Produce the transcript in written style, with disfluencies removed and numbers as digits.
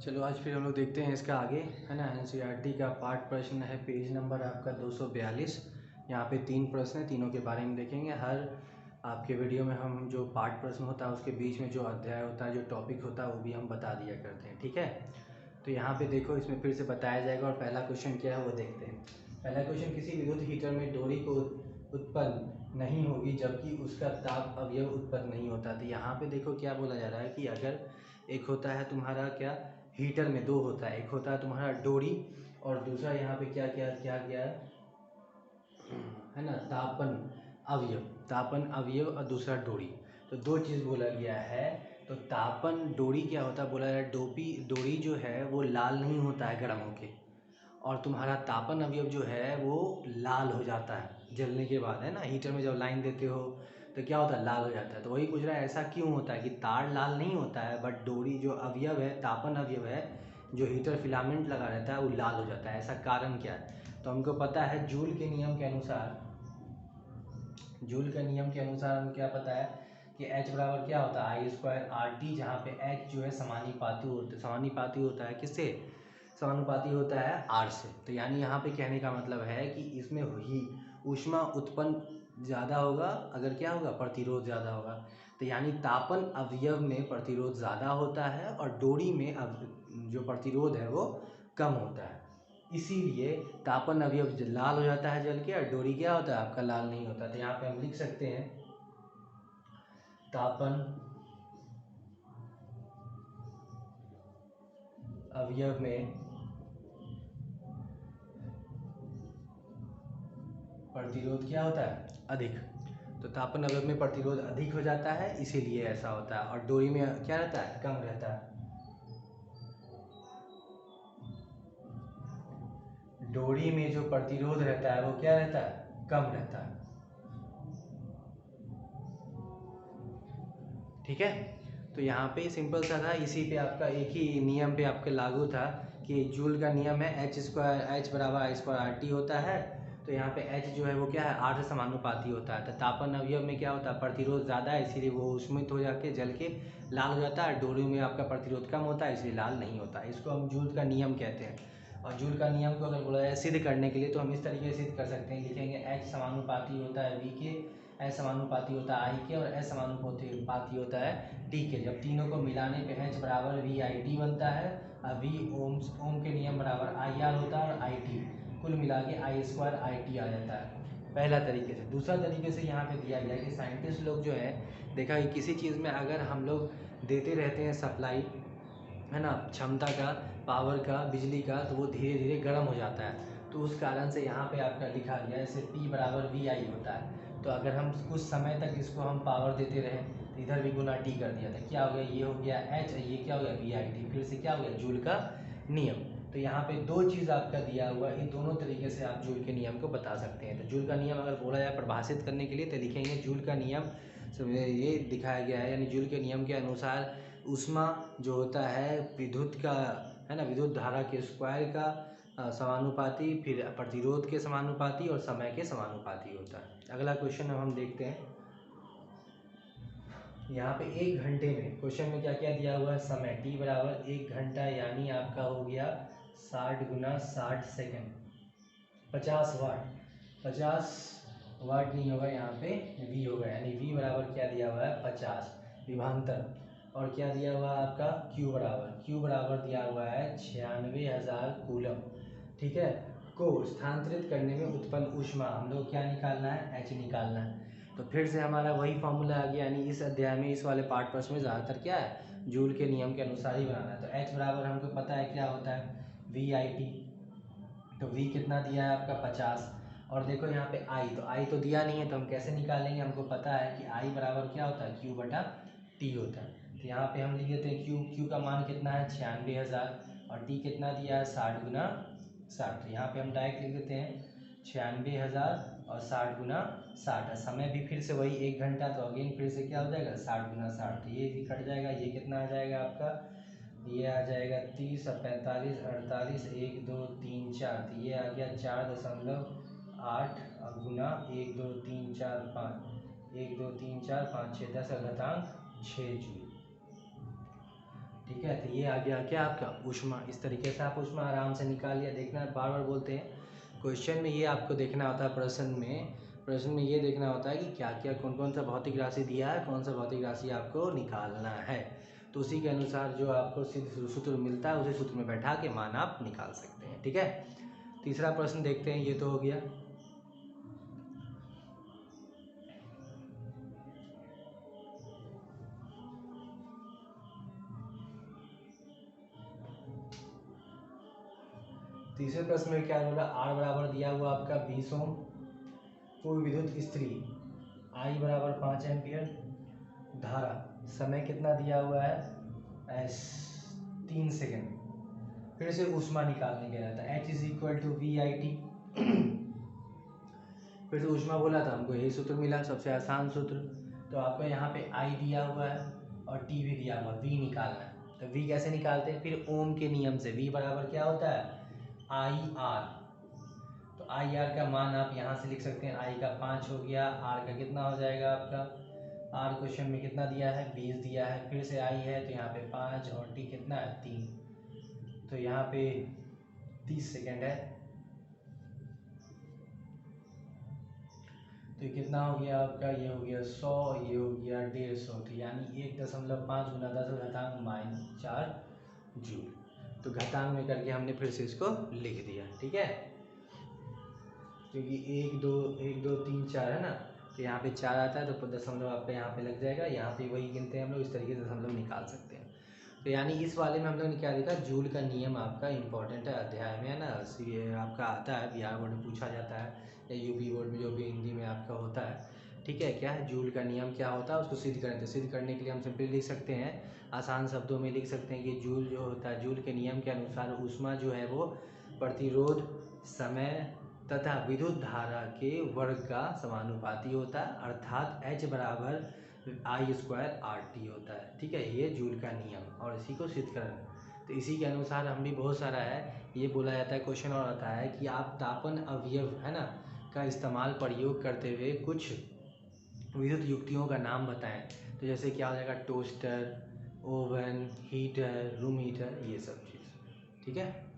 चलो आज फिर हम लोग देखते हैं इसका आगे, है ना। एनसीईआरटी का पार्ट प्रश्न है, पेज नंबर आपका 242। यहाँ पे 3 प्रश्न हैं, तीनों के बारे में देखेंगे। हर आपके वीडियो में हम जो पार्ट प्रश्न होता है उसके बीच में जो अध्याय होता है, जो टॉपिक होता है, वो भी हम बता दिया करते हैं, ठीक है। तो यहाँ पे देखो, इसमें फिर से बताया जाएगा। और पहला क्वेश्चन क्या है वो देखते हैं। पहला क्वेश्चन, किसी विद्युत हीटर में डोरी को उत्पन्न नहीं होगी जबकि उसका ताप अवयव उत्पन्न नहीं होता। तो यहाँ पे देखो क्या बोला जा रहा है कि अगर एक होता है तुम्हारा क्या, हीटर में दो होता है, एक होता है तुम्हारा डोरी और दूसरा यहाँ पे क्या क्या क्या क्या है ना, तापन अवयव और दूसरा डोरी। तो दो चीज़ बोला गया है। तो तापन डोरी क्या होता है बोला है, डोरी जो है वो लाल नहीं होता है गर्म होके, और तुम्हारा तापन अवयव जो है वो लाल हो जाता है जलने के बाद, है ना। हीटर में जब लाइन देते हो तो क्या होता है, लाल हो जाता है। तो वही पूछ रहा है ऐसा क्यों होता है कि तार लाल नहीं होता है बट डोरी जो अवयव है, तापन अवयव है, जो हीटर फिलामेंट लगा रहता है वो लाल हो जाता है, ऐसा कारण क्या है। तो हमको पता है जूल के नियम के अनुसार, हमको क्या पता है कि H बराबर क्या होता है, I²RT, जहाँ पे H जो है समानुपाती होता है किससे, समानुपाती होता है R से। तो यानी यहाँ पे कहने का मतलब है कि इसमें ही ऊष्मा उत्पन्न ज़्यादा होगा अगर क्या होगा, प्रतिरोध ज़्यादा होगा। तो यानी तापन अवयव में प्रतिरोध ज़्यादा होता है और डोरी में जो प्रतिरोध है वो कम होता है। इसीलिए तापन अवयव लाल हो जाता है जल के, और डोरी क्या होता है आपका, लाल नहीं होता। तो यहाँ पे हम लिख सकते हैं तापन अवयव में प्रतिरोध क्या होता है, अधिक। तो तापन अवयव में प्रतिरोध अधिक हो जाता है, इसीलिए ऐसा होता है। और डोरी में क्या रहता है, कम रहता है। डोरी में जो प्रतिरोध रहता है वो क्या रहता है, कम रहता है, ठीक है। तो यहाँ पे सिंपल सा था, इसी पे आपका एक ही नियम पे आपके लागू था कि जूल का नियम है H बराबर I²RT होता है। तो यहाँ पे H जो है वो क्या है, R से समानुपाती होता है। तो तापन अवयव में क्या होता है, प्रतिरोध ज़्यादा है, इसीलिए वो उष्मित हो जाके जल के लाल हो जाता है। डोरी में आपका प्रतिरोध कम होता है, इसलिए लाल नहीं होता। इसको हम जूल का नियम कहते हैं। और जूल का नियम को अगर बोला जाए सिद्ध करने के लिए तो हम इस तरीके से सिद्ध कर सकते हैं, लिखेंगे H समानुपाती होता है V के, एस समानुपाती होता है I के, और एस समानुपाती होता है T के। जब तीनों को मिलाने पे H बराबर VIT बनता है, और V ओम के नियम बराबर IR होता है, और IT कुल मिला के I²IT आ जाता है, पहला तरीके से। दूसरा तरीके से यहाँ पे दिया गया कि साइंटिस्ट लोग जो है, देखा कि किसी चीज़ में अगर हम लोग देते रहते हैं सप्लाई, है ना, क्षमता का, पावर का, बिजली का, तो वो धीरे धीरे गर्म हो जाता है। तो उस कारण से यहाँ पे आपका लिखा गया है, जैसे P बराबर VI होता है। तो अगर हम कुछ समय तक इसको हम पावर देते रहें तो इधर भी गुना T कर दिया था, क्या हो गया, ये हो गया H, ये क्या हो गया VIT, फिर से क्या हो गया, जूल का नियम। तो यहाँ पे दो चीज़ आपका दिया हुआ है, इन दोनों तरीके से आप जूल के नियम को बता सकते हैं। तो जूल का नियम अगर बोला जाए परिभाषित करने के लिए तो लिखेंगे जूल का नियम, ये दिखाया गया है, यानी जूल के नियम के अनुसार ऊष्मा जो होता है विद्युत का, है ना, विद्युत धारा के स्क्वायर का समानुपाती, फिर प्रतिरोध के समानुपाती और समय के समानुपाती होता है। अगला क्वेश्चन अब हम देखते हैं। यहाँ पे 1 घंटे में, क्वेश्चन में क्या क्या दिया हुआ है, समय t बराबर 1 घंटा, यानी आपका हो गया 60 गुना 60 सेकेंड, 50 वाट। 50 वाट नहीं होगा, यहाँ पे v होगा, यानी v बराबर क्या दिया हुआ है, 50 विभवांतर। और क्या दिया हुआ है आपका, q बराबर दिया हुआ है 96,000 कूलम, ठीक है। को स्थानांतरित करने में उत्पन्न ऊष्मा हम लोग क्या निकालना है, h निकालना है। तो फिर से हमारा वही फॉर्मूला आ गया, यानी इस अध्याय में, इस वाले पार्ट प्रश्न में ज़्यादातर क्या है, जूल के नियम के अनुसार ही बनाना है। तो h बराबर हमको पता है क्या होता है, VIT। तो v कितना दिया है आपका 50, और देखो यहाँ पे i तो दिया नहीं है, तो हम कैसे निकालेंगे, हमको पता है कि i बराबर क्या होता है, q बटा t होता है। तो यहाँ पे हम लिख देते हैं q का मान कितना है 96,000, और t कितना दिया है 60 गुना 60। तो यहाँ पे हम डायरेक्ट लिख देते हैं 96,000 और 60 गुना 60 है। समय भी फिर से वही 1 घंटा, तो अगेन फिर से क्या हो जाएगा 60 गुना 60, तो ये भी कट जाएगा। ये कितना आ जाएगा आपका, ये आ जाएगा 30 और 45 48, 1 2 3 4, तो ये आ गया 4.8 और गुना 1 2 3 4 5, 1 2 3 4 5 6 10 घातांक 6 जूल। ठीक है, तो ये आ गया क्या आपका ऊष्मा। इस तरीके से आप ऊष्मा आराम से निकाल लिया। देखना, बार बार बोलते हैं क्वेश्चन में ये आपको देखना होता है, प्रश्न में ये देखना होता है कि क्या क्या कौन कौन सा भौतिक राशि दिया है, कौन सा भौतिक राशि आपको निकालना है। तो उसी के अनुसार जो आपको सिद्ध सूत्र मिलता है उसी सूत्र में बैठा के मान आप निकाल सकते हैं। ठीक है, तीसरा प्रश्न देखते हैं। ये तो हो गया। तीसरे प्रश्न में क्या बोला, आर बराबर दिया हुआ आपका 20 ओम, कोई विद्युत स्त्री, आई बराबर 5 एम्पियर, धारा, समय कितना दिया हुआ है एस 3 सेकेंड। फिर से ऊष्मा निकालने के रहता है, H is equal to V I T. फिर से ऊष्मा बोला था हमको, यही सूत्र मिला, सबसे आसान सूत्र। तो आपको यहाँ पे I दिया हुआ है और T भी दिया हुआ है, V निकालना है। तो V कैसे निकालते हैं, फिर ओम के नियम से। V बराबर क्या होता है आई आर। तो आई आर का मान आप यहाँ से लिख सकते हैं, आई का 5 हो गया, आर का कितना हो जाएगा आपका, आर क्वेश्चन में कितना दिया है 20 दिया है, फिर से आई है तो यहाँ पे 5 और टी कितना है 3, तो यहाँ पे 30 सेकेंड है। तो कितना हो गया आपका, ये हो गया 100, ये हो गया 150, तो यानी 1.5 गुना 10⁻⁴ जूल। तो घातांक में करके हमने फिर से इसको लिख दिया। ठीक है, क्योंकि 1 2 1 2 3 4 है ना, तो यहाँ पे 4 आता है तो दशमलव आपका यहाँ पे लग जाएगा। यहाँ पे वही गिनते हैं हम लोग, इस तरीके से दशमलव निकाल सकते हैं। तो यानी इस वाले में हम लोग ने क्या देखा, जूल का नियम आपका इंपॉर्टेंट है, अध्याय में है ना, ये आपका आता है, बिहार बोर्ड में पूछा जाता है या यूपी बोर्ड में जो भी हिंदी में आपका होता है। ठीक है, क्या है जूल का नियम क्या होता है, उसको सिद्ध करते हैं। सिद्ध करने के लिए हम सिंपली लिख सकते हैं, आसान शब्दों में लिख सकते हैं कि जूल जो होता है, जूल के नियम के अनुसार ऊष्मा जो है वो प्रतिरोध, समय तथा विद्युत धारा के वर्ग का समानुपाती होता है, अर्थात H बराबर I²RT होता है। ठीक है, ये जूल का नियम, और इसी को सिद्ध करना। तो इसी के अनुसार हम भी बहुत सारा है, ये बोला जाता है क्वेश्चन और आता है कि आप तापन अवयव है ना का इस्तेमाल प्रयोग करते हुए कुछ विद्युत युक्तियों का नाम बताएं। तो जैसे क्या हो जाएगा, toaster, oven, heater, room heater, ये सब चीज़। ठीक है।